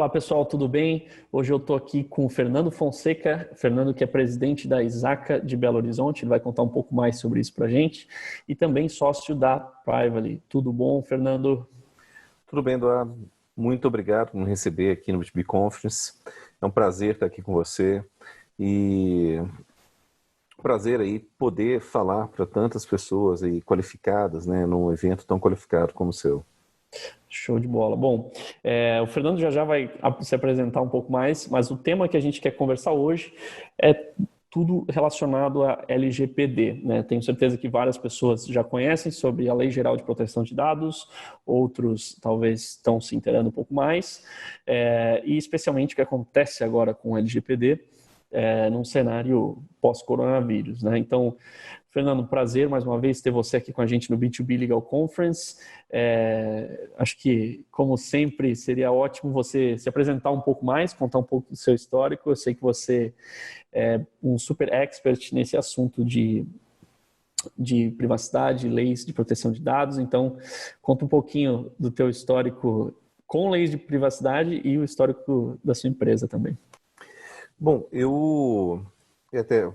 Fala pessoal, tudo bem? Hoje eu estou aqui com o Fernando Fonseca, Fernando que é presidente da Exaca de Belo Horizonte, ele vai contar um pouco mais sobre isso para a gente, e também sócio da Prively. Tudo bom, Fernando? Tudo bem, Eduardo. Muito obrigado por me receber aqui no B2B Conference. É um prazer estar aqui com você e prazer aí poder falar para tantas pessoas aí qualificadas, né, num evento tão qualificado como o seu. Show de bola. Bom, o Fernando já vai se apresentar um pouco mais, mas o tema que a gente quer conversar hoje é tudo relacionado a LGPD, né? Tenho certeza que várias pessoas já conhecem sobre a Lei Geral de Proteção de Dados, outros talvez estão se inteirando um pouco mais, e especialmente o que acontece agora com o LGPD, num cenário pós-coronavírus, né? Então, Fernando, prazer mais uma vez ter você aqui com a gente no B2B Legal Conference. Acho que, como sempre, seria ótimo você se apresentar um pouco mais, contar um pouco do seu histórico. Eu sei que você é um super expert nesse assunto de privacidade, leis de proteção de dados. Então, conta um pouquinho do teu histórico com leis de privacidade e o histórico da sua empresa também. Bom, até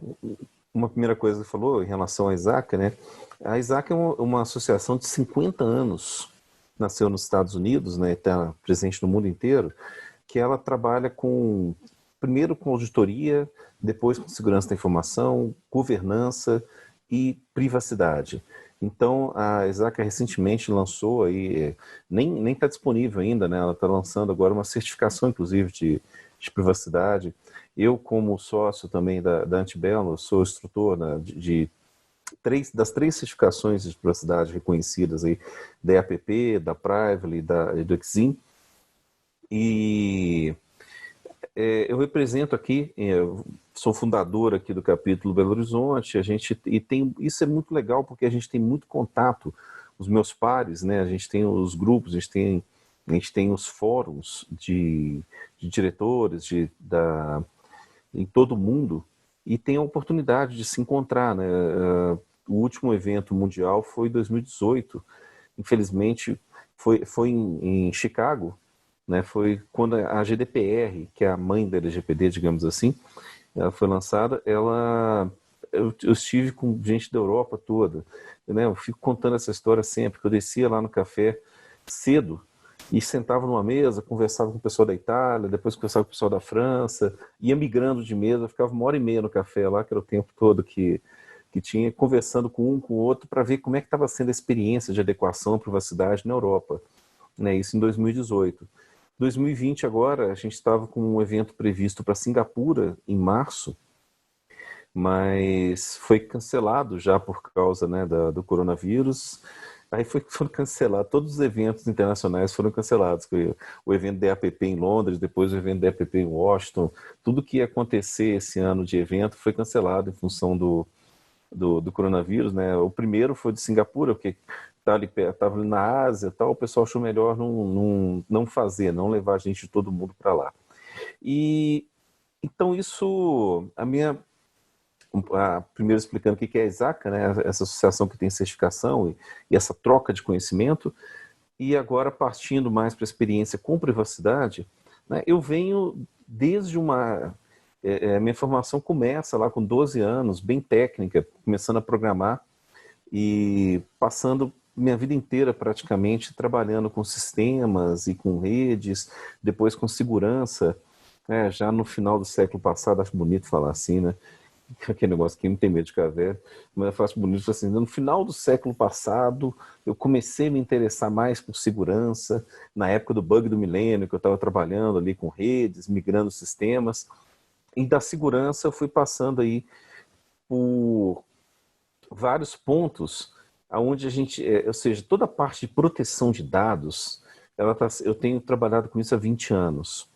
uma primeira coisa que você falou em relação à Exaca, né? A Exaca é uma associação de 50 anos, nasceu nos Estados Unidos, né? Está presente no mundo inteiro, que ela trabalha primeiro com auditoria, depois com segurança da informação, governança e privacidade. Então, a Exaca recentemente lançou aí, nem está disponível ainda, né? Ela está lançando agora uma certificação, inclusive, de privacidade. Eu, como sócio também da Antibelo, sou instrutor, né, das 3 certificações de privacidade reconhecidas aí, da EAPP, da Prively, do Exim. E eu represento aqui, sou fundador aqui do capítulo Belo Horizonte, isso é muito legal porque a gente tem muito contato, os meus pares, né, a gente tem os grupos, a gente tem os fóruns de diretores em todo o mundo e tem a oportunidade de se encontrar, né? O último evento mundial foi em 2018, infelizmente foi em Chicago, né? Foi quando a GDPR, que é a mãe da LGPD, digamos assim, ela foi lançada. Eu estive com gente da Europa toda, né? Eu fico contando essa história sempre, que eu descia lá no café cedo e sentava numa mesa, conversava com o pessoal da Itália, depois conversava com o pessoal da França, ia migrando de mesa, ficava 1h30 no café lá, que era o tempo todo que tinha, conversando com um, com o outro, para ver como é que estava sendo a experiência de adequação à privacidade na Europa, né? Isso em 2018. 2020 agora, a gente estava com um evento previsto para Singapura, em março, mas foi cancelado já por causa, né, do coronavírus. Aí foram cancelados, todos os eventos internacionais foram cancelados. O evento da EAPP em Londres, depois o evento da EAPP em Washington, tudo que ia acontecer esse ano de evento foi cancelado em função do coronavírus, né? O primeiro foi de Singapura, porque estava ali na Ásia, tal, o pessoal achou melhor não fazer, não levar a gente todo mundo para lá. E então primeiro explicando o que é a Exaca, né, essa associação que tem certificação e essa troca de conhecimento, e agora partindo mais para a experiência com privacidade, né, eu venho desde minha formação começa lá com 12 anos, bem técnica, começando a programar e passando minha vida inteira praticamente trabalhando com sistemas e com redes, depois com segurança, né, já no final do século passado, acho bonito falar assim, né? Aquele negócio que não tem medo de ficar velho, mas eu faço bonito assim, no final do século passado eu comecei a me interessar mais por segurança, na época do bug do milênio, que eu estava trabalhando ali com redes, migrando sistemas, e da segurança eu fui passando aí por vários pontos onde ou seja, toda a parte de proteção de dados, eu tenho trabalhado com isso há 20 anos,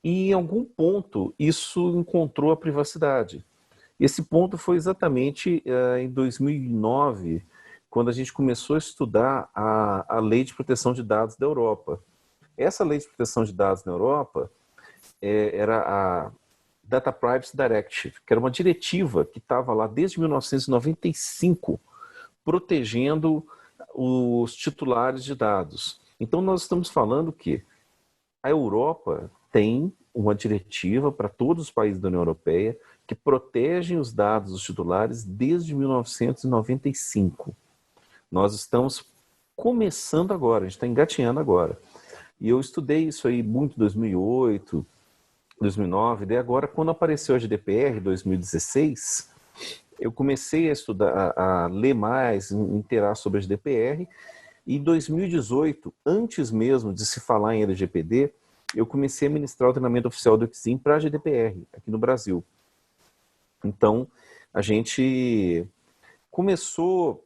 e em algum ponto isso encontrou a privacidade. Esse ponto foi exatamente em 2009, quando a gente começou a estudar a Lei de Proteção de Dados da Europa. Essa Lei de Proteção de Dados na Europa era a Data Privacy Directive, que era uma diretiva que estava lá desde 1995, protegendo os titulares de dados. Então nós estamos falando que a Europa tem uma diretiva para todos os países da União Europeia que protegem os dados dos titulares desde 1995. Nós estamos começando agora, a gente está engatinhando agora. E eu estudei isso aí muito em 2008, 2009, daí agora, quando apareceu a GDPR, em 2016, eu comecei a estudar, a ler mais, inteirar sobre a GDPR, e em 2018, antes mesmo de se falar em LGPD, eu comecei a ministrar o treinamento oficial do Exim para a GDPR, aqui no Brasil. Então, a gente começou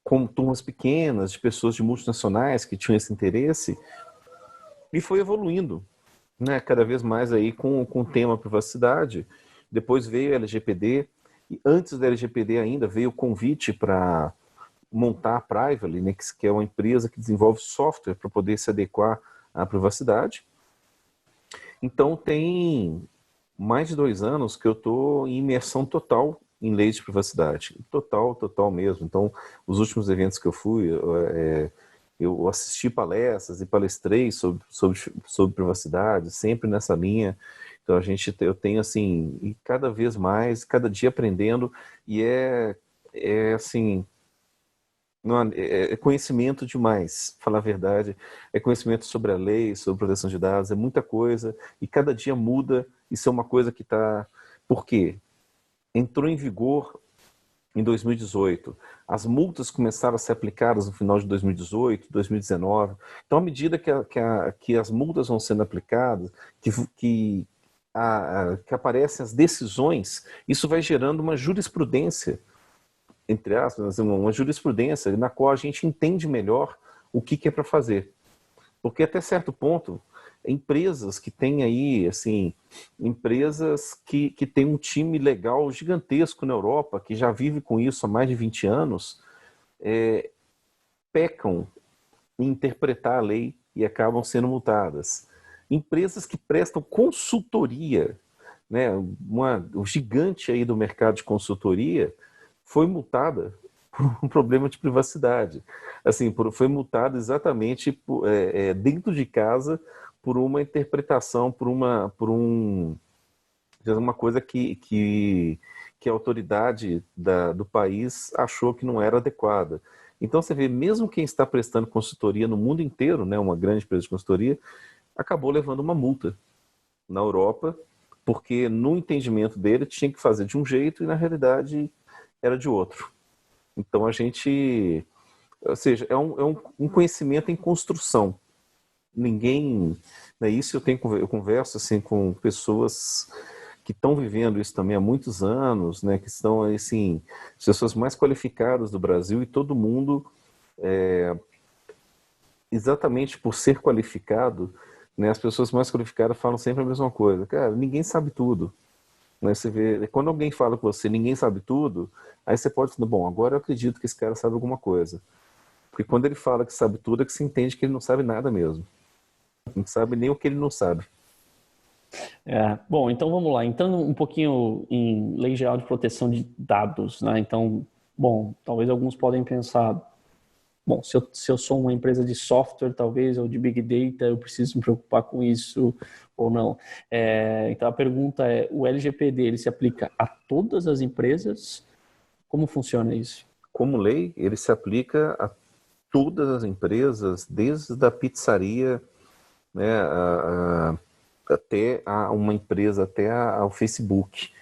com turmas pequenas, de pessoas de multinacionais que tinham esse interesse, e foi evoluindo, né, cada vez mais aí com o tema privacidade. Depois veio a LGPD, e antes da LGPD ainda veio o convite para montar a Prively, né, que é uma empresa que desenvolve software para poder se adequar à privacidade. Então tem mais de 2 anos que eu estou em imersão total em leis de privacidade. Total mesmo. Então, os últimos eventos que eu fui, eu assisti palestras e palestrei sobre privacidade, sempre nessa linha. Então, eu tenho assim, e cada vez mais, cada dia aprendendo, e assim, não, é conhecimento demais, falar a verdade. É conhecimento sobre a lei, sobre proteção de dados, é muita coisa, e cada dia muda. Isso é uma coisa que está... Por quê? Entrou em vigor em 2018. As multas começaram a ser aplicadas no final de 2018, 2019. Então, à medida que as multas vão sendo aplicadas, que aparecem as decisões, isso vai gerando uma jurisprudência, entre aspas, uma jurisprudência na qual a gente entende melhor o que é para fazer. Porque até certo ponto, empresas que têm aí, assim, empresas que têm um time legal gigantesco na Europa, que já vive com isso há mais de 20 anos, pecam em interpretar a lei e acabam sendo multadas. Empresas que prestam consultoria, né, o gigante aí do mercado de consultoria foi multada por um problema de privacidade. Assim, foi multada exatamente dentro de casa por uma interpretação, por uma coisa que a autoridade do país achou que não era adequada. Então você vê, mesmo quem está prestando consultoria no mundo inteiro, né, uma grande empresa de consultoria, acabou levando uma multa na Europa, porque no entendimento dele tinha que fazer de um jeito e na realidade era de outro. Então a gente, ou seja, é um conhecimento em construção. Ninguém, né, isso eu converso assim com pessoas que estão vivendo isso também há muitos anos, né, que são assim, as pessoas mais qualificadas do Brasil, e todo mundo, exatamente por ser qualificado, né, as pessoas mais qualificadas falam sempre a mesma coisa. Cara, ninguém sabe tudo. Né, você vê, quando alguém fala com você, ninguém sabe tudo, aí você pode falar, bom, agora eu acredito que esse cara sabe alguma coisa. Porque quando ele fala que sabe tudo, é que você entende que ele não sabe nada mesmo. Não sabe nem o que ele não sabe. Bom, então vamos lá. Entrando um pouquinho em Lei Geral de Proteção de Dados, né? Então, bom, talvez alguns podem pensar, bom, se eu sou uma empresa de software, talvez, ou de Big Data, eu preciso me preocupar com isso ou não. Então a pergunta é, o LGPD, ele se aplica a todas as empresas? Como funciona isso? Como lei, ele se aplica a todas as empresas, desde a pizzaria, né, até uma empresa, até ao Facebook.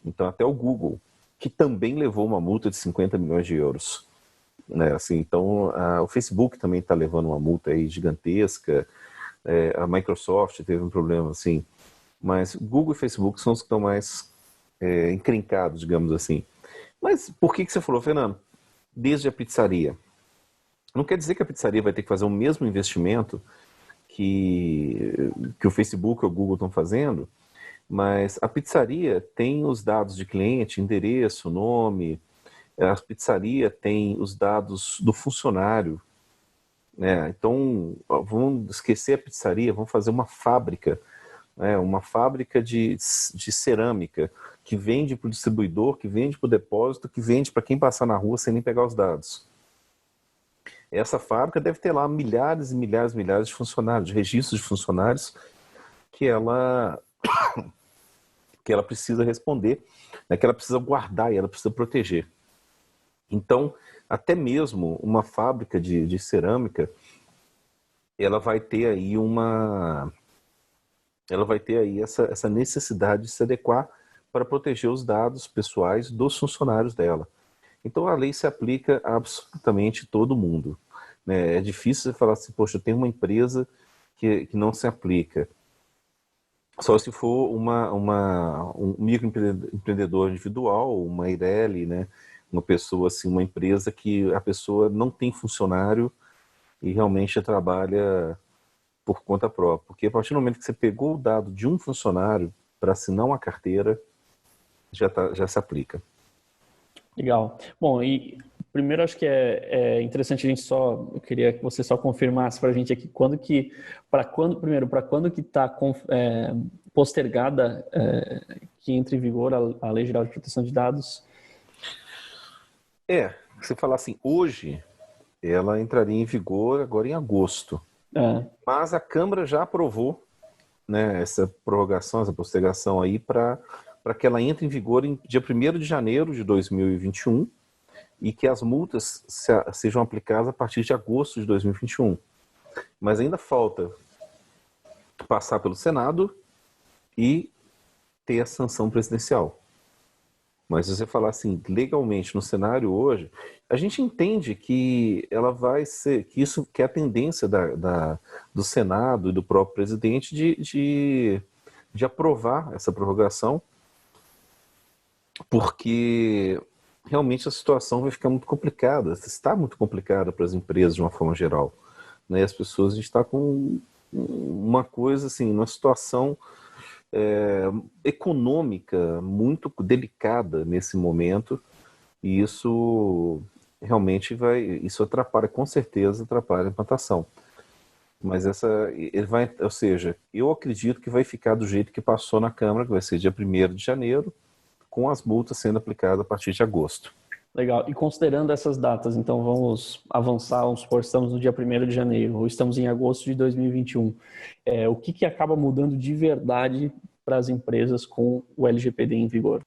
Então, até o Google, que também levou uma multa de 50 milhões de euros. Né, assim, então, o Facebook também está levando uma multa aí gigantesca, a Microsoft teve um problema assim, mas Google e Facebook são os que estão mais encrencados, digamos assim. Mas por que você falou, Fernando? Desde a pizzaria. Não quer dizer que a pizzaria vai ter que fazer o mesmo investimento que o Facebook ou o Google estão fazendo, mas a pizzaria tem os dados de cliente, endereço, nome, a pizzaria tem os dados do funcionário, né? Então, vamos esquecer a pizzaria, vamos fazer uma fábrica, né? Uma fábrica de cerâmica, que vende para o distribuidor, que vende para o depósito, que vende para quem passar na rua sem nem pegar os dados. Essa fábrica deve ter lá milhares e milhares e milhares de funcionários, de registros de funcionários, que ela precisa responder, né, que ela precisa guardar e ela precisa proteger. Então, até mesmo uma fábrica de cerâmica, ela vai ter aí essa necessidade de se adequar para proteger os dados pessoais dos funcionários dela. Então, a lei se aplica a absolutamente todo mundo, né? É difícil você falar assim, poxa, eu tenho uma empresa que não se aplica. Só se for um microempreendedor individual, uma Eireli, né? Uma pessoa assim, uma empresa que a pessoa não tem funcionário e realmente trabalha por conta própria. Porque a partir do momento que você pegou o dado de um funcionário para assinar uma carteira, já se aplica. Legal. Bom, e primeiro acho que é interessante a gente eu queria que você só confirmasse para a gente aqui para quando que está postergada que entre em vigor a Lei Geral de Proteção de Dados? Você falar assim, hoje ela entraria em vigor agora em agosto. Mas a Câmara já aprovou, né, essa prorrogação, essa postergação aí para que ela entre em vigor em dia 1º de janeiro de 2021 e que as multas sejam aplicadas a partir de agosto de 2021. Mas ainda falta passar pelo Senado e ter a sanção presidencial. Mas se você falar assim, legalmente no cenário hoje, a gente entende que ela vai ser, que é a tendência do Senado e do próprio presidente de aprovar essa prorrogação, porque realmente a situação vai ficar muito complicada, está muito complicada para as empresas de uma forma geral, né? As pessoas, a gente está com uma coisa assim, uma situação econômica muito delicada nesse momento, e isso realmente isso atrapalha, com certeza atrapalha a implantação. Mas ou seja, eu acredito que vai ficar do jeito que passou na Câmara, que vai ser dia 1º de janeiro, com as multas sendo aplicadas a partir de agosto. Legal. E considerando essas datas, então vamos avançar, vamos supor, estamos no dia 1º de janeiro, ou estamos em agosto de 2021. O que acaba mudando de verdade para as empresas com o LGPD em vigor?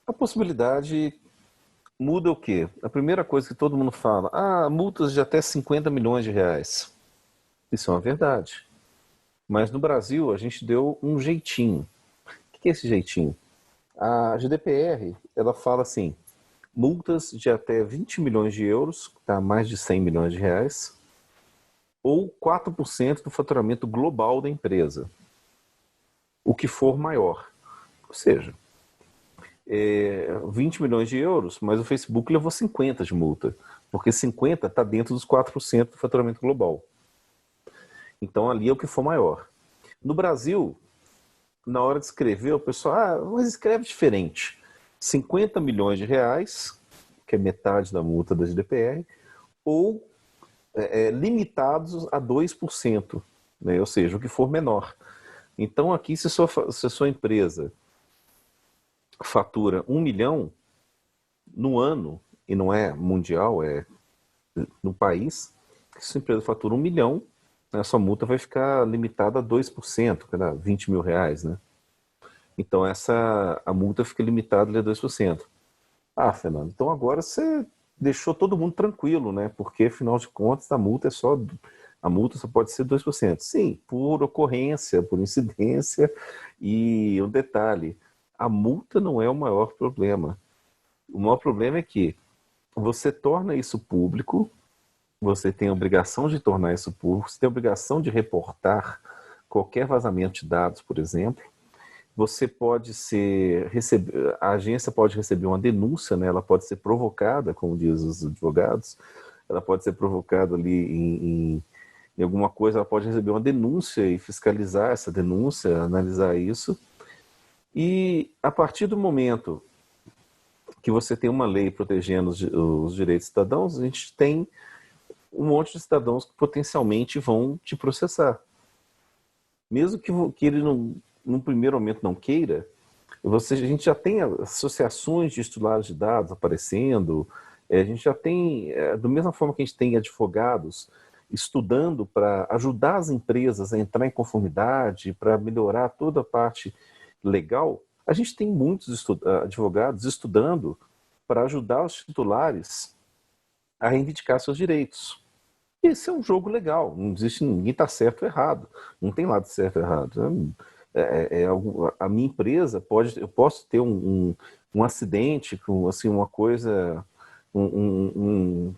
A possibilidade muda o quê? A primeira coisa que todo mundo fala, multas de até 50 milhões de reais. Isso é uma verdade. Mas no Brasil a gente deu um jeitinho. O que é esse jeitinho? A GDPR, ela fala assim, multas de até 20 milhões de euros, tá, mais de 100 milhões de reais, ou 4% do faturamento global da empresa, o que for maior. Ou seja, 20 milhões de euros, mas o Facebook levou 50 de multa, porque 50 está dentro dos 4% do faturamento global. Então ali é o que for maior. No Brasil, na hora de escrever, o pessoal, mas escreve diferente. 50 milhões de reais, que é metade da multa da GDPR, ou limitados a 2%, né? Ou seja, o que for menor. Então aqui, se a sua empresa fatura 1 milhão no ano, e não é mundial, é no país, se a sua empresa fatura 1 milhão, a sua multa vai ficar limitada a 2%, que dá 20 mil reais, né? Então a multa fica limitada a 2%. Fernando, então agora você deixou todo mundo tranquilo, né? Porque, afinal de contas, a multa só pode ser 2%. Sim, por ocorrência, por incidência, e um detalhe, a multa não é o maior problema. O maior problema é que você torna isso público, você tem a obrigação de tornar isso público, você tem a obrigação de reportar qualquer vazamento de dados, por exemplo. Você pode a agência pode receber uma denúncia, né? Ela pode ser provocada, como dizem os advogados, ela pode ser provocada ali em alguma coisa, ela pode receber uma denúncia e fiscalizar essa denúncia, analisar isso. E a partir do momento que você tem uma lei protegendo os direitos dos cidadãos, a gente tem um monte de cidadãos que potencialmente vão te processar. Mesmo que ele num primeiro momento não queira, a gente já tem associações de titulares de dados aparecendo, a gente já tem, da mesma forma que a gente tem advogados estudando para ajudar as empresas a entrar em conformidade, para melhorar toda a parte legal, a gente tem muitos advogados estudando para ajudar os titulares a reivindicar seus direitos. Esse é um jogo legal, não existe, ninguém está certo ou errado, não tem lado certo ou errado. A minha empresa eu posso ter um acidente, assim, uma coisa, uma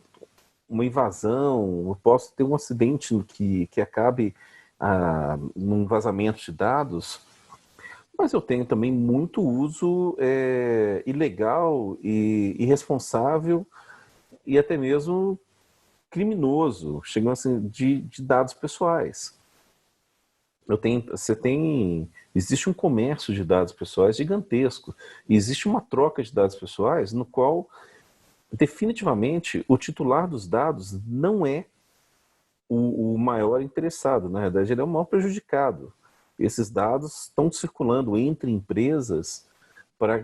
invasão, eu posso ter um acidente que acabe num vazamento de dados, mas eu tenho também muito uso ilegal e irresponsável e até mesmo criminoso, chegando assim, de dados pessoais. Existe um comércio de dados pessoais gigantesco, e existe uma troca de dados pessoais no qual definitivamente o titular dos dados não é o maior interessado, na verdade ele é o maior prejudicado. Esses dados estão circulando entre empresas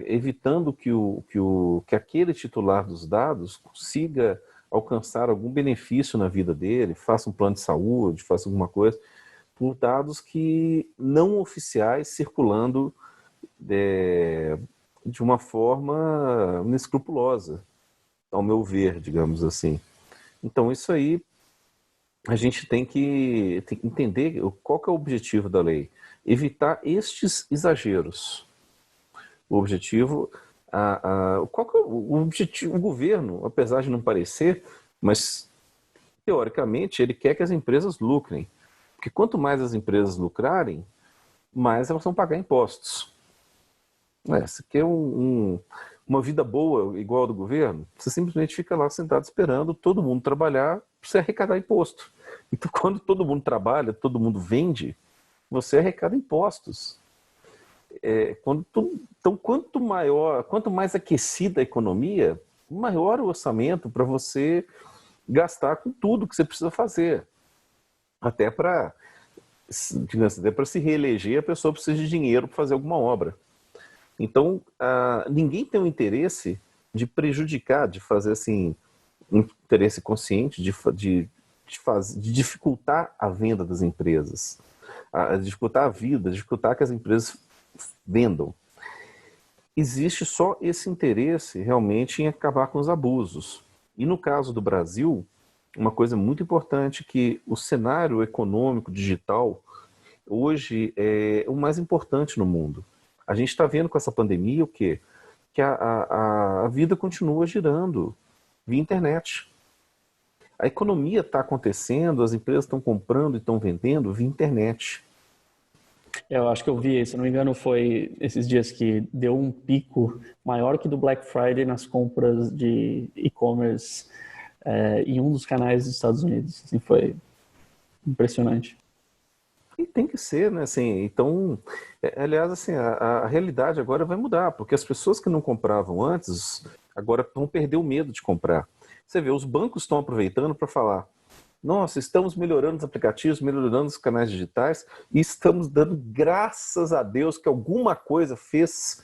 evitando que aquele titular dos dados consiga alcançar algum benefício na vida dele, faça um plano de saúde, faça alguma coisa, por dados que não oficiais circulando de uma forma inescrupulosa, ao meu ver, digamos assim. Então, isso aí, a gente tem que entender qual que é o objetivo da lei. Evitar estes exageros. O objetivo... qual que é o objetivo? O governo, apesar de não parecer, mas, teoricamente, ele quer que as empresas lucrem. Porque quanto mais as empresas lucrarem, mais elas vão pagar impostos. Você quer uma vida boa igual a do governo? Você simplesmente fica lá sentado esperando todo mundo trabalhar para você arrecadar imposto. Então, quando todo mundo trabalha, todo mundo vende, você arrecada impostos. Então, quanto mais aquecida a economia, maior o orçamento para você gastar com tudo que você precisa fazer. Até para se reeleger, a pessoa precisa de dinheiro para fazer alguma obra. Então, ninguém tem o interesse de prejudicar, de fazer assim, um interesse consciente de dificultar a venda das empresas, dificultar a vida, dificultar que as empresas vendam. Existe só esse interesse realmente em acabar com os abusos. E no caso do Brasil, uma coisa muito importante que o cenário econômico digital hoje é o mais importante no mundo. A gente está vendo com essa pandemia o quê? Que a vida continua girando via internet. A economia está acontecendo, as empresas estão comprando e estão vendendo via internet. Eu acho que eu vi, se não me engano, foi esses dias que deu um pico maior que do Black Friday nas compras de e-commerce em um dos canais dos Estados Unidos. Assim, foi impressionante. E tem que ser, né? Assim, então, aliás, assim, a realidade agora vai mudar, porque as pessoas que não compravam antes, agora vão perder o medo de comprar. Você vê, os bancos estão aproveitando para falar: nossa, estamos melhorando os aplicativos, melhorando os canais digitais e estamos dando graças a Deus que alguma coisa fez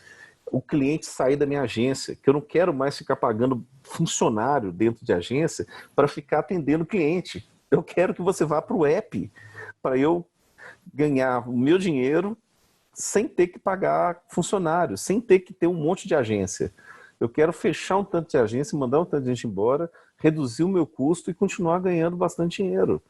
o cliente sair da minha agência, que eu não quero mais ficar pagando funcionário dentro de agência para ficar atendendo cliente. Eu quero que você vá para o app para eu ganhar o meu dinheiro sem ter que pagar funcionário, sem ter que ter um monte de agência. Eu quero fechar um tanto de agência, mandar um tanto de gente embora, reduzir o meu custo e continuar ganhando bastante dinheiro.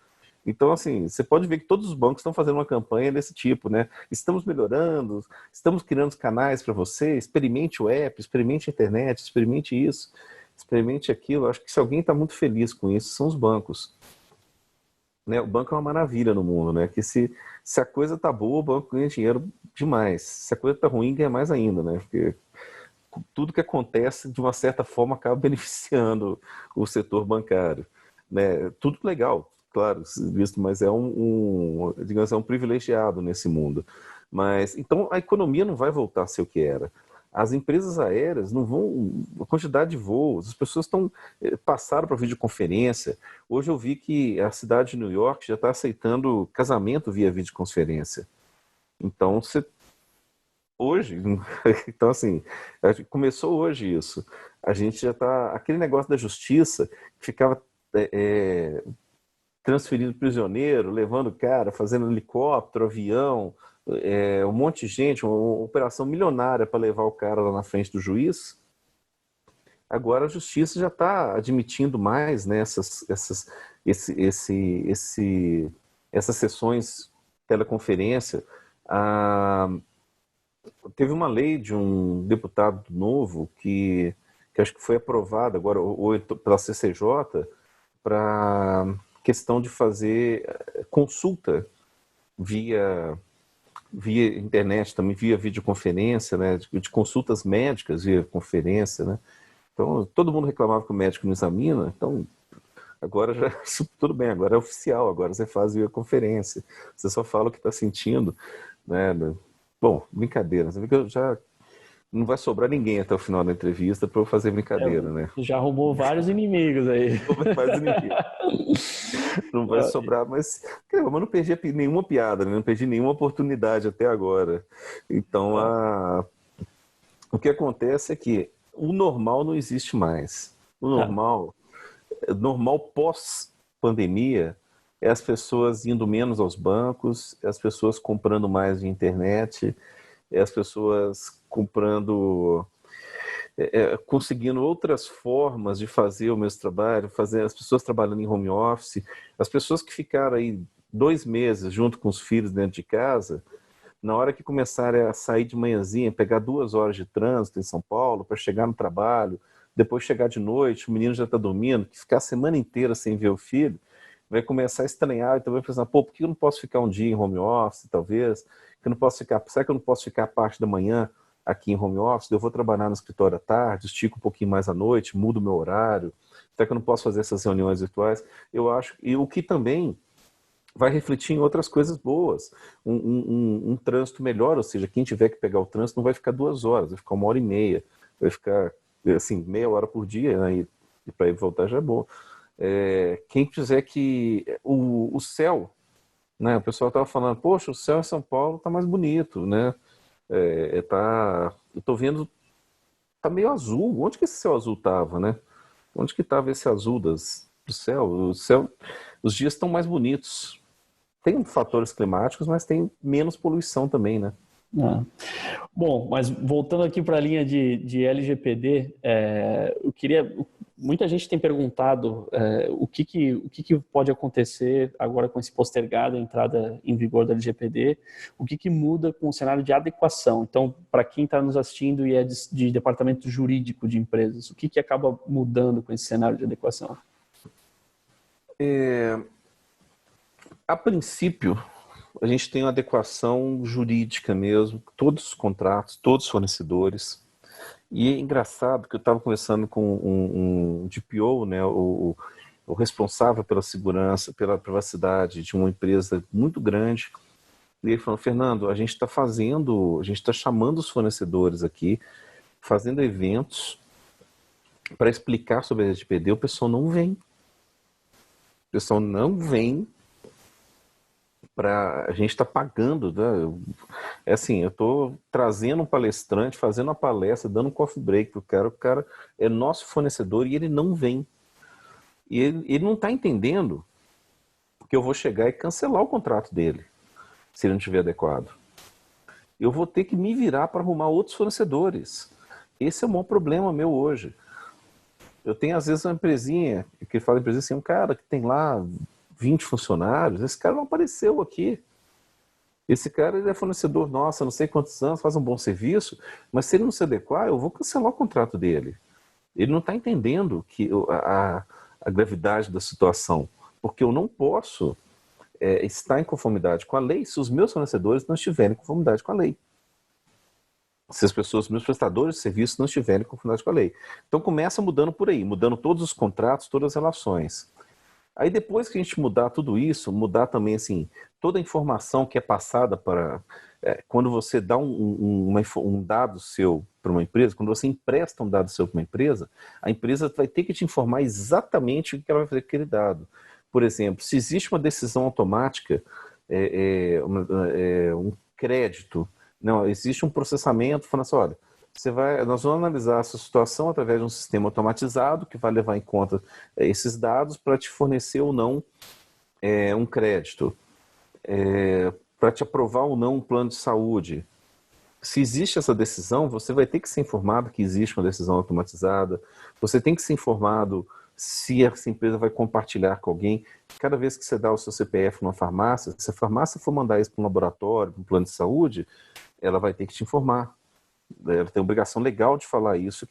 Então, assim, você pode ver que todos os bancos estão fazendo uma campanha desse tipo, né? Estamos melhorando, estamos criando canais para você, experimente o app, experimente a internet, experimente isso, experimente aquilo. Acho que se alguém está muito feliz com isso, são os bancos. Né? O banco é uma maravilha no mundo, né? Que se a coisa tá boa, o banco ganha dinheiro demais. Se a coisa tá ruim, ganha mais ainda, né? Porque tudo que acontece, de uma certa forma, acaba beneficiando o setor bancário. Né? Tudo legal, claro, visto, mas digamos, é um privilegiado nesse mundo. Mas, então, a economia não vai voltar a ser o que era. As empresas aéreas não vão... A quantidade de voos, as pessoas passaram para videoconferência. Hoje eu vi que a cidade de New York já está aceitando casamento via videoconferência. Então, hoje, então assim, começou hoje isso. A gente já está... Aquele negócio da justiça que ficava transferindo prisioneiro, levando cara, fazendo helicóptero, avião, um monte de gente, uma operação milionária para levar o cara lá na frente do juiz. Agora a justiça já está admitindo mais, né, essas sessões teleconferência. Teve uma lei de um deputado novo que acho que foi aprovada agora pela CCJ para questão de fazer consulta via internet, também via videoconferência, né, de consultas médicas via conferência, né. Então, todo mundo reclamava que o médico não examina, então agora já tudo bem, agora é oficial, agora você faz videoconferência, você só fala o que está sentindo, né. Bom, brincadeira, você vê que eu já não vai sobrar ninguém até o final da entrevista para eu fazer brincadeira, né? Já arrumou vários inimigos aí. Mais inimigos. Não vai sobrar, mas eu não perdi nenhuma piada, né? Não perdi nenhuma oportunidade até agora. Então, o que acontece é que o normal não existe mais. O normal pós-pandemia, é as pessoas indo menos aos bancos, é as pessoas comprando mais de internet, é as pessoas comprando, conseguindo outras formas de fazer o mesmo trabalho, as pessoas trabalhando em home office, as pessoas que ficaram aí 2 meses junto com os filhos dentro de casa, na hora que começarem a sair de manhãzinha, pegar 2 horas de trânsito em São Paulo para chegar no trabalho, depois chegar de noite, o menino já está dormindo, que ficar a semana inteira sem ver o filho, vai começar a estranhar, então vai pensar, por que eu não posso ficar um dia em home office, talvez? Será que eu não posso ficar a parte da manhã aqui em home office? Eu vou trabalhar no escritório à tarde, estico um pouquinho mais à noite, mudo o meu horário, será que eu não posso fazer essas reuniões virtuais? Eu acho, e o que também vai refletir em outras coisas boas, um trânsito melhor, ou seja, quem tiver que pegar o trânsito não vai ficar 2 horas, vai ficar 1h30, vai ficar assim, meia hora por dia, né? E para ir voltar já é bom. Quem quiser que o céu, né? O pessoal estava falando, poxa, o céu em São Paulo está mais bonito, né? Eu estou vendo, tá meio azul. Onde que esse céu azul estava, né? Onde que estava esse azul do céu? Os dias estão mais bonitos. Tem fatores climáticos, mas tem menos poluição também, né? Bom, mas voltando aqui para a linha de LGPD, muita gente tem perguntado o que pode acontecer agora com esse postergado a entrada em vigor da LGPD, o que muda com o cenário de adequação. Então, para quem está nos assistindo e é de departamento jurídico de empresas, o que acaba mudando com esse cenário de adequação? A princípio, a gente tem uma adequação jurídica mesmo, todos os contratos, todos os fornecedores. E é engraçado que eu estava conversando com um DPO, né, o responsável pela segurança, pela privacidade de uma empresa muito grande. E ele falou, Fernando, a gente está chamando os fornecedores aqui, fazendo eventos para explicar sobre a LGPD, o pessoal não vem. O pessoal não vem. A gente está pagando, né? Eu estou trazendo um palestrante, fazendo uma palestra, dando um coffee break para o cara é nosso fornecedor e ele não vem. E ele não está entendendo que eu vou chegar e cancelar o contrato dele, se ele não estiver adequado. Eu vou ter que me virar para arrumar outros fornecedores. Esse é o maior problema meu hoje. Eu tenho, às vezes, uma empresinha, que fala empresinha assim, um cara que tem lá 20 funcionários, esse cara não apareceu aqui. Esse cara ele é fornecedor nosso há não sei quantos anos, faz um bom serviço, mas se ele não se adequar, eu vou cancelar o contrato dele. Ele não está entendendo a gravidade da situação, porque eu não posso estar em conformidade com a lei se os meus fornecedores não estiverem em conformidade com a lei. Se os meus prestadores de serviços não estiverem em conformidade com a lei. Então começa mudando por aí, mudando todos os contratos, todas as relações. Aí depois que a gente mudar tudo isso, mudar também assim, toda a informação que é passada para... quando você dá um dado seu para uma empresa, quando você empresta um dado seu para uma empresa, a empresa vai ter que te informar exatamente o que ela vai fazer com aquele dado. Por exemplo, se existe uma decisão automática, um crédito, não, existe um processamento falando assim, olha, nós vamos analisar essa situação através de um sistema automatizado que vai levar em conta esses dados para te fornecer ou não um crédito, para te aprovar ou não um plano de saúde. Se existe essa decisão, você vai ter que ser informado que existe uma decisão automatizada, você tem que ser informado se essa empresa vai compartilhar com alguém. Cada vez que você dá o seu CPF numa farmácia, se a farmácia for mandar isso para um laboratório, para um plano de saúde, ela vai ter que te informar. Ela tem a obrigação legal de falar isso,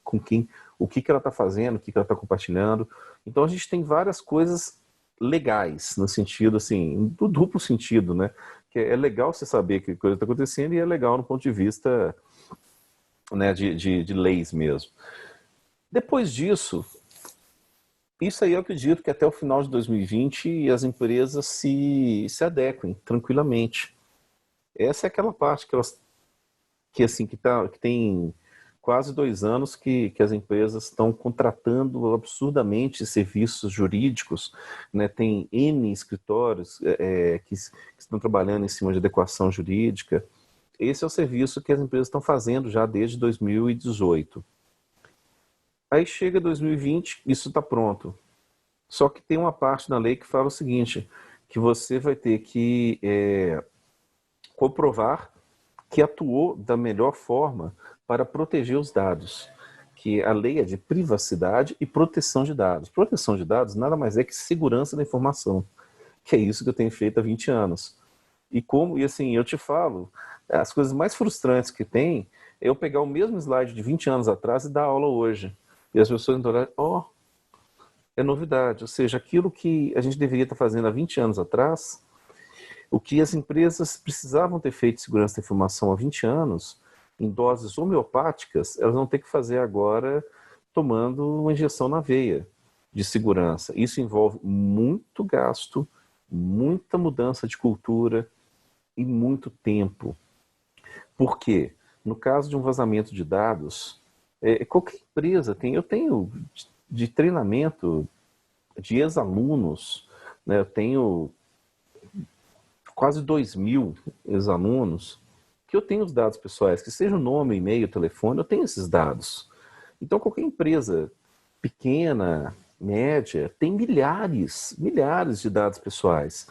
com quem, o que ela está fazendo, o que ela está compartilhando. Então a gente tem várias coisas legais, no sentido assim, do duplo sentido, né? Que é legal você saber que coisa está acontecendo e é legal no ponto de vista, né, de leis mesmo. Depois disso, isso aí eu acredito que até o final de 2020 as empresas se adequem tranquilamente. Essa é aquela parte que tem quase 2 anos que as empresas estão contratando absurdamente serviços jurídicos, né? Tem N escritórios que estão trabalhando em cima de adequação jurídica. Esse é o serviço que as empresas estão fazendo já desde 2018. Aí chega 2020, isso está pronto. Só que tem uma parte na lei que fala o seguinte, que você vai ter que comprovar que atuou da melhor forma para proteger os dados. Que a lei é de privacidade e proteção de dados. Proteção de dados nada mais é que segurança da informação, que é isso que eu tenho feito há 20 anos. E assim, eu te falo, as coisas mais frustrantes que tem é eu pegar o mesmo slide de 20 anos atrás e dar aula hoje. E as pessoas vão olhar, é novidade. Ou seja, aquilo que a gente deveria estar fazendo há 20 anos atrás, o que as empresas precisavam ter feito de segurança da informação há 20 anos, em doses homeopáticas, elas vão ter que fazer agora tomando uma injeção na veia de segurança. Isso envolve muito gasto, muita mudança de cultura e muito tempo. Por quê? No caso de um vazamento de dados, qualquer empresa tem. Eu tenho de treinamento de ex-alunos, né, eu tenho quase 2.000 ex-alunos que eu tenho os dados pessoais, que seja o nome, e-mail, telefone, eu tenho esses dados. Então qualquer empresa pequena, média, tem milhares de dados pessoais.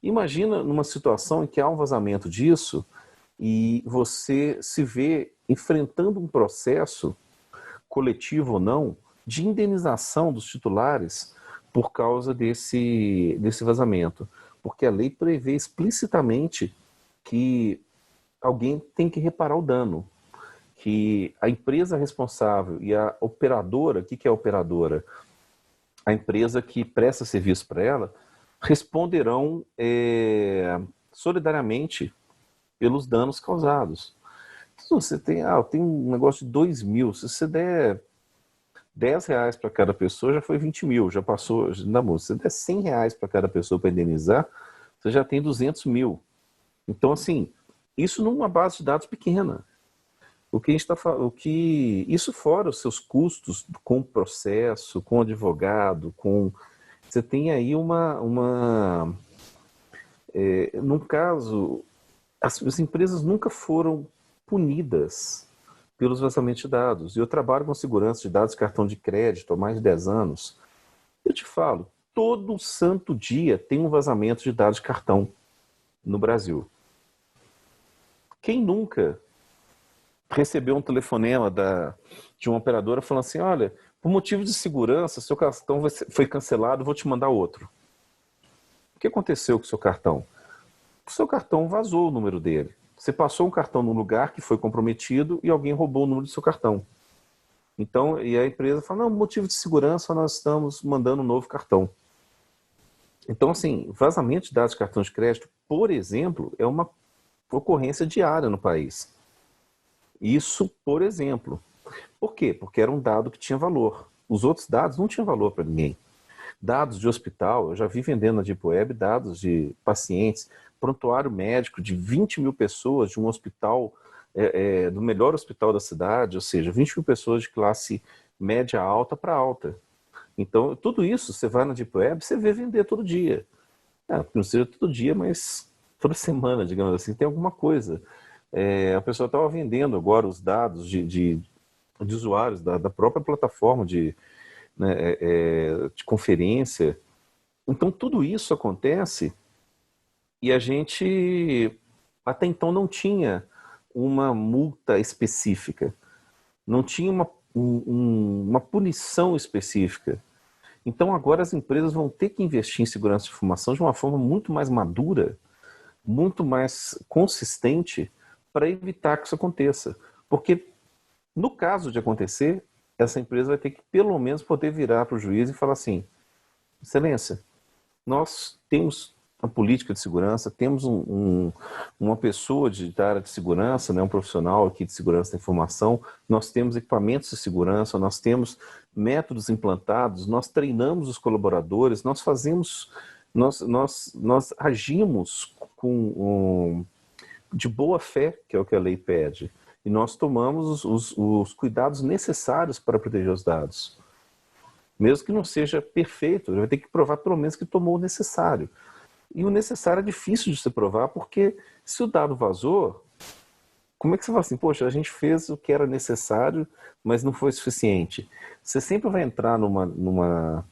Imagina numa situação em que há um vazamento disso e você se vê enfrentando um processo, coletivo ou não, de indenização dos titulares por causa desse vazamento. Porque a lei prevê explicitamente que alguém tem que reparar o dano, que a empresa responsável e a operadora, o que é a operadora? A empresa que presta serviço para ela, responderão solidariamente pelos danos causados. Então, você tem, eu tenho um negócio de 2.000, se você der R$10 para cada pessoa, já foi 20.000, já passou, não, se você der R$100 para cada pessoa para indenizar, você já tem 200.000. Então, assim, isso numa base de dados pequena. Isso fora os seus custos com o processo, com o advogado, você tem aí num caso, as empresas nunca foram punidas pelos vazamentos de dados. Eu trabalho com segurança de dados, cartão de crédito há mais de 10 anos. Eu te falo, todo santo dia tem um vazamento de dados de cartão no Brasil. Quem nunca recebeu um telefonema de uma operadora falando assim, olha, por motivo de segurança, seu cartão foi cancelado, vou te mandar outro. O que aconteceu com o seu cartão? O seu cartão vazou o número dele. Você passou um cartão num lugar que foi comprometido e alguém roubou o número do seu cartão. Então, e a empresa fala, não, motivo de segurança, nós estamos mandando um novo cartão. Então, assim, vazamento de dados de cartão de crédito, por exemplo, é uma ocorrência diária no país. Isso, por exemplo. Por quê? Porque era um dado que tinha valor. Os outros dados não tinham valor para ninguém. Dados de hospital, eu já vi vendendo na Deep Web dados de pacientes, prontuário médico de 20.000 pessoas de um hospital, do melhor hospital da cidade, ou seja, 20.000 pessoas de classe média alta para alta. Então, tudo isso, você vai na Deep Web, você vê vender todo dia. Não seja todo dia, mas toda semana, digamos assim, tem alguma coisa. A pessoa estava vendendo agora os dados de usuários da própria plataforma de conferência, Então, tudo isso acontece e a gente, até então, não tinha uma multa específica, não tinha uma punição específica. Então, agora as empresas vão ter que investir em segurança de informação de uma forma muito mais madura, muito mais consistente para evitar que isso aconteça. Porque, no caso de acontecer, essa empresa vai ter que, pelo menos, poder virar para o juiz e falar assim: Excelência, nós temos a política de segurança, temos uma pessoa da área de segurança, né, um profissional aqui de segurança da informação, nós temos equipamentos de segurança, nós temos métodos implantados, nós treinamos os colaboradores, nós fazemos, nós agimos de boa fé, que é o que a lei pede, e nós tomamos os cuidados necessários para proteger os dados. Mesmo que não seja perfeito, ele vai ter que provar pelo menos que tomou o necessário. E o necessário é difícil de se provar, porque se o dado vazou, como é que você fala assim, poxa, a gente fez o que era necessário, mas não foi suficiente? Você sempre vai entrar numa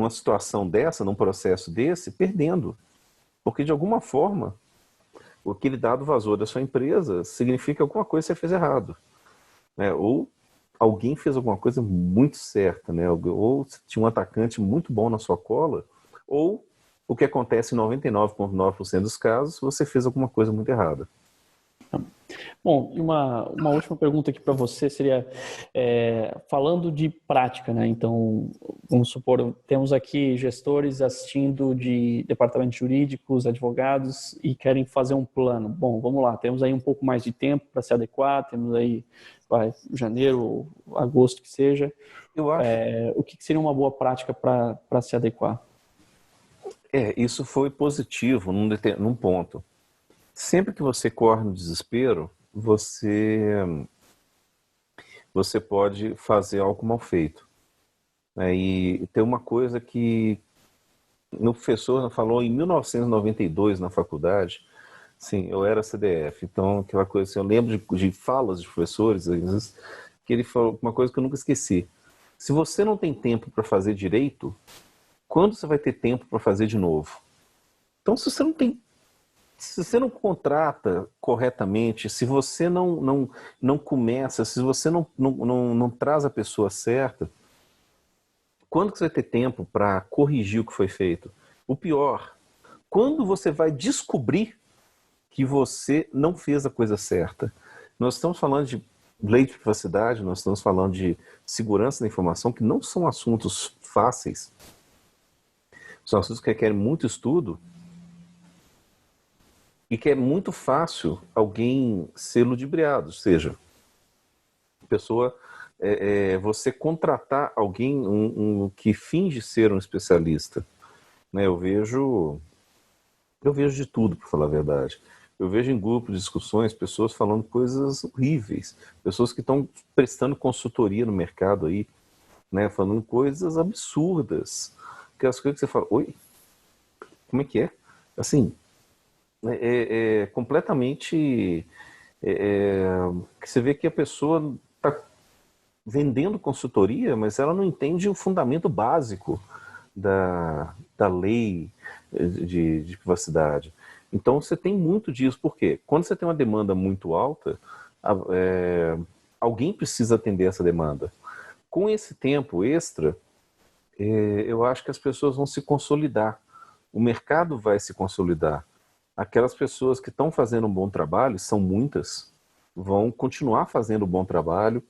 situação dessa, num processo desse, perdendo. Porque de alguma forma, aquele dado vazou da sua empresa significa que alguma coisa você fez errado. Né? Ou alguém fez alguma coisa muito certa, né? Ou tinha um atacante muito bom na sua cola, ou o que acontece em 99,9% dos casos, você fez alguma coisa muito errada. Bom, e uma última pergunta aqui para você seria, falando de prática, né? Então, vamos supor, temos aqui gestores assistindo de departamentos jurídicos, advogados, e querem fazer um plano. Bom, vamos lá, temos aí um pouco mais de tempo para se adequar, temos aí janeiro, agosto, que seja. Eu acho. O que seria uma boa prática para se adequar? Isso foi positivo num ponto. Sempre que você corre no desespero, você pode fazer algo mal feito. E tem uma coisa que o professor falou em 1992 na faculdade. Sim, eu era CDF, então aquela coisa assim, eu lembro de falas de professores, às vezes, que ele falou uma coisa que eu nunca esqueci. Se você não tem tempo para fazer direito, quando você vai ter tempo para fazer de novo? Então, se você não contrata corretamente, se você não começa, se você não traz a pessoa certa, quando que você vai ter tempo para corrigir o que foi feito? O pior, quando você vai descobrir que você não fez a coisa certa? Nós estamos falando de lei de privacidade, nós estamos falando de segurança da informação, que não são assuntos fáceis, são assuntos que requerem muito estudo e que é muito fácil alguém ser ludibriado, ou seja, você contratar alguém que finge ser um especialista. Né? Eu vejo de tudo, para falar a verdade. Eu vejo em grupos de discussões pessoas falando coisas horríveis, pessoas que estão prestando consultoria no mercado aí, né? Falando coisas absurdas, aquelas coisas que você fala, oi, como é que é? Assim, completamente que você vê que a pessoa está vendendo consultoria, mas ela não entende o fundamento básico da lei de privacidade. Então você tem muito disso, por quê? Quando você tem uma demanda muito alta, alguém precisa atender essa demanda. Com esse tempo extra, eu acho que as pessoas vão se consolidar, o mercado vai se consolidar. Aquelas pessoas que estão fazendo um bom trabalho, são muitas, vão continuar fazendo um bom trabalho,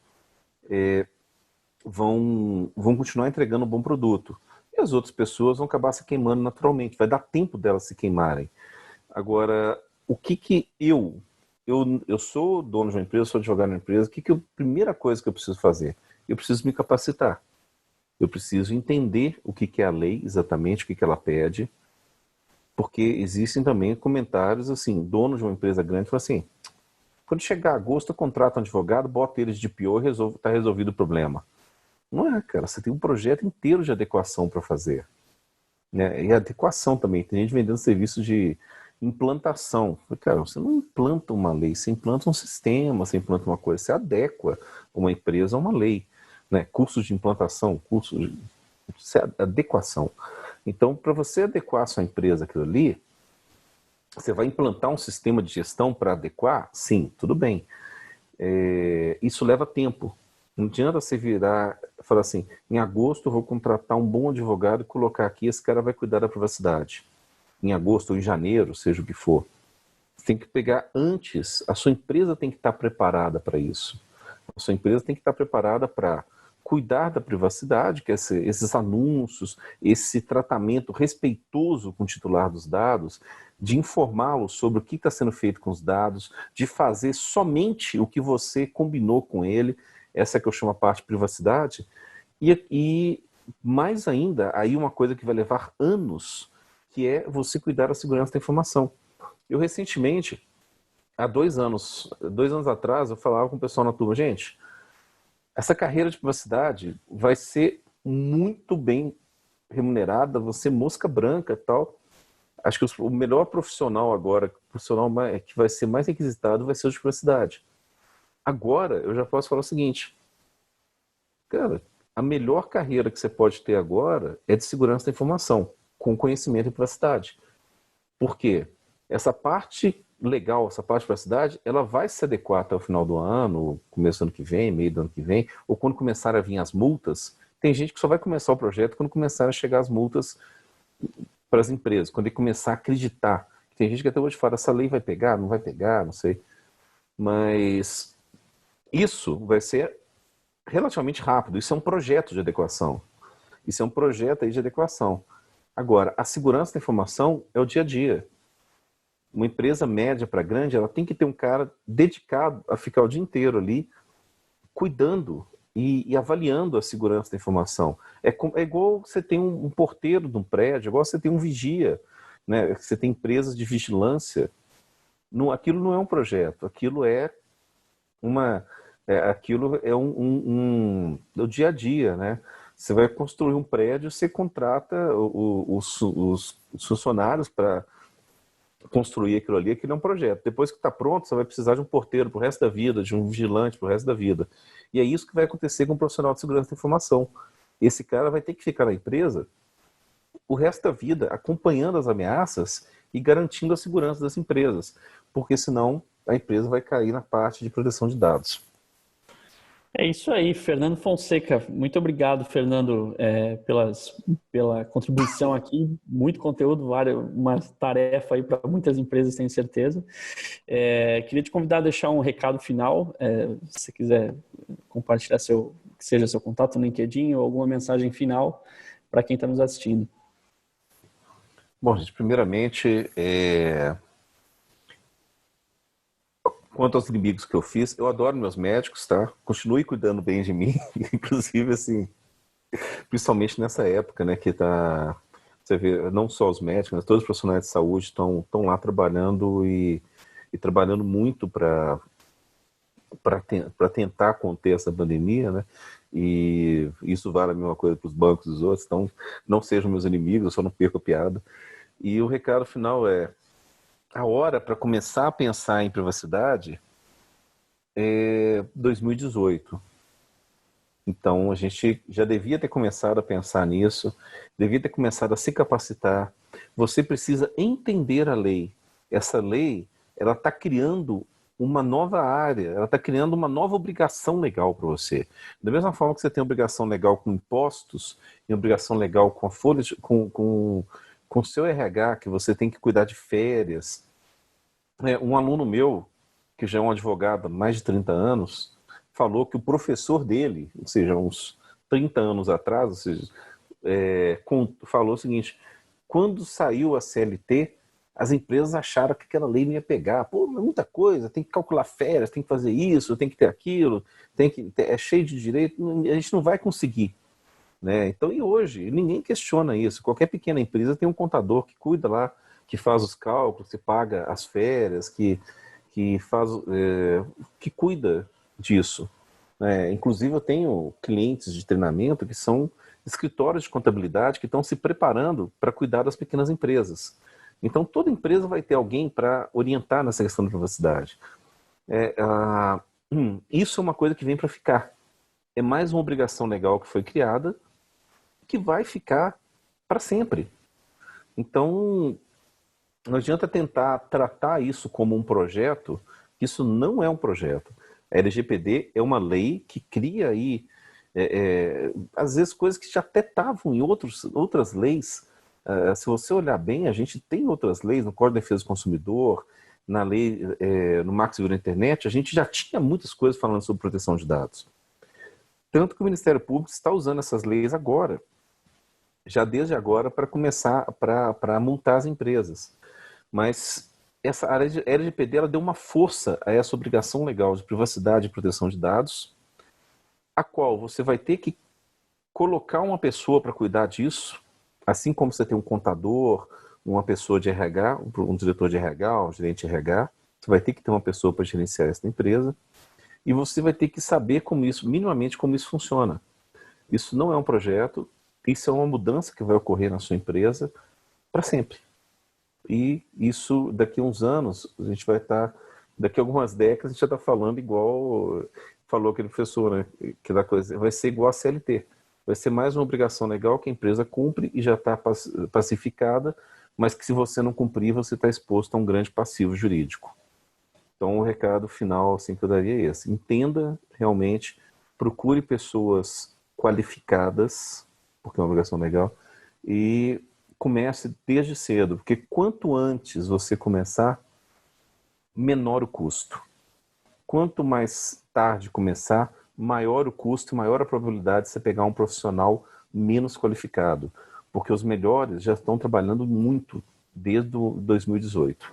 vão continuar entregando um bom produto. E as outras pessoas vão acabar se queimando naturalmente, vai dar tempo delas se queimarem. Agora, o que eu sou dono de uma empresa, sou advogado de uma empresa, a primeira coisa que eu preciso fazer? Eu preciso me capacitar. Eu preciso entender o que é a lei, exatamente o que ela pede, porque existem também comentários assim, dono de uma empresa grande fala assim, quando chegar agosto, eu contrato um advogado, bota eles de pior e está resolvido o problema. Não é, cara, você tem um projeto inteiro de adequação para fazer. Né? E adequação também, tem gente vendendo serviço de implantação. Cara, você não implanta uma lei, você implanta um sistema, você implanta uma coisa, você adequa uma empresa a uma lei. Né? Cursos de implantação, Isso é adequação. Então, para você adequar a sua empresa àquilo ali, você vai implantar um sistema de gestão para adequar? Sim, tudo bem. Isso leva tempo. Não adianta você virar e falar assim, em agosto eu vou contratar um bom advogado e colocar aqui, esse cara vai cuidar da privacidade. Em agosto ou em janeiro, seja o que for. Você tem que pegar antes, a sua empresa tem que estar preparada para isso. A sua empresa tem que estar preparada para cuidar da privacidade, que é esses anúncios, esse tratamento respeitoso com o titular dos dados, de informá-lo sobre o que está sendo feito com os dados, de fazer somente o que você combinou com ele, essa é que eu chamo a parte de privacidade, e mais ainda, aí uma coisa que vai levar anos, que é você cuidar da segurança da informação. Eu recentemente, há 2 anos atrás, eu falava com o pessoal na turma, gente, essa carreira de privacidade vai ser muito bem remunerada, você mosca branca e tal. Acho que o melhor profissional agora, o profissional que vai ser mais requisitado vai ser o de privacidade. Agora, eu já posso falar o seguinte, cara, a melhor carreira que você pode ter agora é de segurança da informação, com conhecimento e privacidade. Por quê? Essa parte legal, essa parte de privacidade, ela vai se adequar até o final do ano, começo do ano que vem, meio do ano que vem, ou quando começarem a vir as multas. Tem gente que só vai começar o projeto quando começarem a chegar as multas para as empresas, quando ele começar a acreditar. Tem gente que até hoje fala, essa lei vai pegar, não vai pegar, não sei. Mas isso vai ser relativamente rápido. Isso é um projeto de adequação. Isso é um projeto aí de adequação. Agora, a segurança da informação é o dia a dia. Uma empresa média para grande, ela tem que ter um cara dedicado a ficar o dia inteiro ali, cuidando e avaliando a segurança da informação. É igual você tem um porteiro de um prédio, igual você tem um vigia, né? Você tem empresas de vigilância. Aquilo não é um projeto, aquilo é o dia a dia, né? Você vai construir um prédio, você contrata os funcionários para construir aquilo ali, aquilo é um projeto. Depois que está pronto, você vai precisar de um porteiro pro resto da vida, de um vigilante pro resto da vida. E é isso que vai acontecer com um profissional de segurança da informação. Esse cara vai ter que ficar na empresa o resto da vida, acompanhando as ameaças e garantindo a segurança das empresas, porque senão a empresa vai cair na parte de proteção de dados. É isso aí, Fernando Fonseca. Muito obrigado, Fernando, pela contribuição aqui. Muito conteúdo, uma tarefa aí para muitas empresas, tenho certeza. Queria te convidar a deixar um recado final, se você quiser compartilhar que seja seu contato no LinkedIn ou alguma mensagem final para quem está nos assistindo. Bom, gente, primeiramente, quanto aos inimigos que eu fiz, eu adoro meus médicos, tá? Continue cuidando bem de mim, inclusive, assim, principalmente nessa época, né, que tá, você vê, não só os médicos, mas todos os profissionais de saúde estão lá trabalhando e trabalhando muito para tentar conter essa pandemia, né? E isso vale a mesma coisa para os bancos e os outros, então não sejam meus inimigos, eu só não perco a piada. E o recado final é: a hora para começar a pensar em privacidade é 2018. Então a gente já devia ter começado a pensar nisso, devia ter começado a se capacitar. Você precisa entender a lei. Essa lei, ela está criando uma nova área, ela está criando uma nova obrigação legal para você. Da mesma forma que você tem obrigação legal com impostos e obrigação legal com a folha com o seu RH, que você tem que cuidar de férias. Um aluno meu, que já é um advogado há mais de 30 anos, falou que o professor dele, ou seja, uns 30 anos atrás, ou seja, falou o seguinte: quando saiu a CLT, as empresas acharam que aquela lei não ia pegar. Pô, é muita coisa, tem que calcular férias, tem que fazer isso, tem que ter aquilo, é cheio de direito, a gente não vai conseguir. Né? Então, e hoje, ninguém questiona isso. Qualquer pequena empresa tem um contador que cuida lá, que faz os cálculos, que paga as férias, que cuida disso. Inclusive, eu tenho clientes de treinamento que são escritórios de contabilidade que estão se preparando para cuidar das pequenas empresas. Então, toda empresa vai ter alguém para orientar nessa questão da privacidade. Isso é uma coisa que vem para ficar. É mais uma obrigação legal que foi criada que vai ficar para sempre. Então, não adianta tentar tratar isso como um projeto, isso não é um projeto. A LGPD é uma lei que cria aí, às vezes, coisas que já até estavam em outras leis. Se você olhar bem, a gente tem outras leis, no Código de Defesa do Consumidor, na lei, no Marco Civil da Internet, a gente já tinha muitas coisas falando sobre proteção de dados. Tanto que o Ministério Público está usando essas leis agora, já desde agora, para começar, para multar as empresas. Mas essa área de LGPD, ela deu uma força a essa obrigação legal de privacidade e proteção de dados, a qual você vai ter que colocar uma pessoa para cuidar disso, assim como você tem um contador, uma pessoa de RH, um diretor de RH, um gerente de RH, você vai ter que ter uma pessoa para gerenciar essa empresa, e você vai ter que saber minimamente como isso funciona. Isso não é um projeto, isso é uma mudança que vai ocorrer na sua empresa para sempre. E isso, daqui a uns anos, a gente vai estar, daqui a algumas décadas, a gente já está falando igual falou aquele professor, né? Que da coisa, vai ser igual a CLT. Vai ser mais uma obrigação legal que a empresa cumpre e já está pacificada, mas que se você não cumprir, você está exposto a um grande passivo jurídico. Então, o recado final assim, que eu daria é esse. Entenda realmente, procure pessoas qualificadas, porque é uma obrigação legal, e comece desde cedo, porque quanto antes você começar, menor o custo. Quanto mais tarde começar, maior o custo e maior a probabilidade de você pegar um profissional menos qualificado, porque os melhores já estão trabalhando muito desde 2018.